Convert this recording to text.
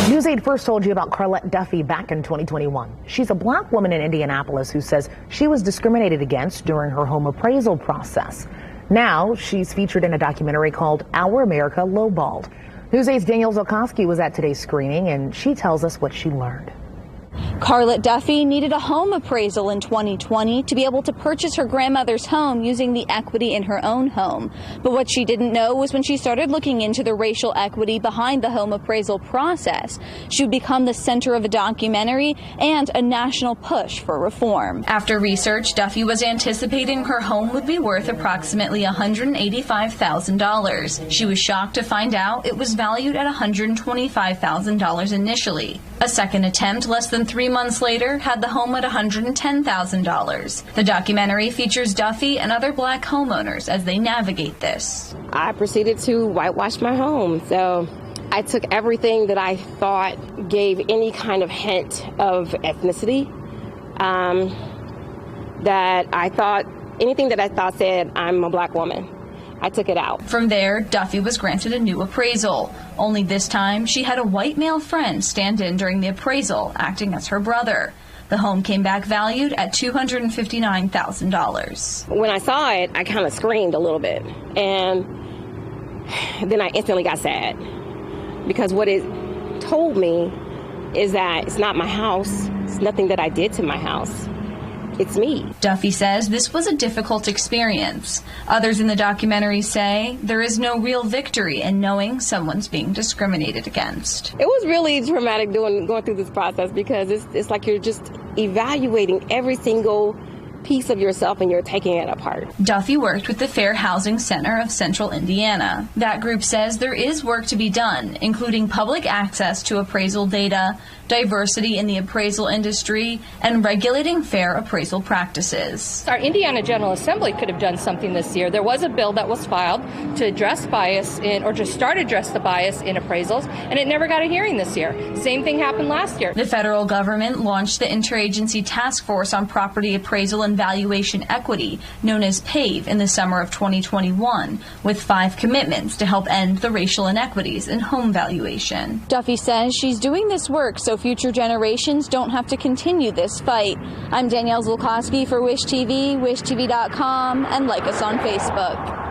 News 8 first told you about Carlette Duffy back in 2021. She's a black woman in Indianapolis who says she was discriminated against during her home appraisal process. Now she's featured in a documentary called Our America Lowballed. News 8's Danielle Zolkowski was at today's screening, and she tells us what she learned. Carlette Duffy needed a home appraisal in 2020 to be able to purchase her grandmother's home using the equity in her own home. But what she didn't know was when she started looking into the racial equity behind the home appraisal process, she would become the center of a documentary and a national push for reform. After research, Duffy was anticipating her home would be worth approximately $185,000. She was shocked to find out it was valued at $125,000 initially. A second attempt, less than 3 months later, had the home at $110,000. The documentary features Duffy and other black homeowners as they navigate this. I proceeded to whitewash my home. So I took everything that I thought gave any kind of hint of ethnicity, anything that I thought said I'm a black woman. I took it out. From there, Duffy was granted a new appraisal. Only this time, she had a white male friend stand in during the appraisal, acting as her brother. The home came back valued at $259,000. When I saw it, I kind of screamed a little bit. And then I instantly got sad. Because what it told me is that it's not my house. It's nothing that I did to my house. It's me. Duffy says this was a difficult experience. Others in the documentary say there is no real victory in knowing someone's being discriminated against. It was really traumatic going through this process because it's like you're just evaluating every single piece of yourself and you're taking it apart. Duffy worked with the Fair Housing Center of Central Indiana. That group says there is work to be done, including public access to appraisal data, diversity in the appraisal industry, and regulating fair appraisal practices. Our Indiana General Assembly could have done something this year. There was a bill that was filed to address bias or to address the bias in appraisals, and it never got a hearing this year. Same thing happened last year. The federal government launched the Interagency Task Force on Property Appraisal and Valuation Equity, known as PAVE, in the summer of 2021, with 5 commitments to help end the racial inequities in home valuation. Duffy says she's doing this work so future generations don't have to continue this fight. I'm Danielle Zolkowski for WISH TV, wishtv.com, and like us on Facebook.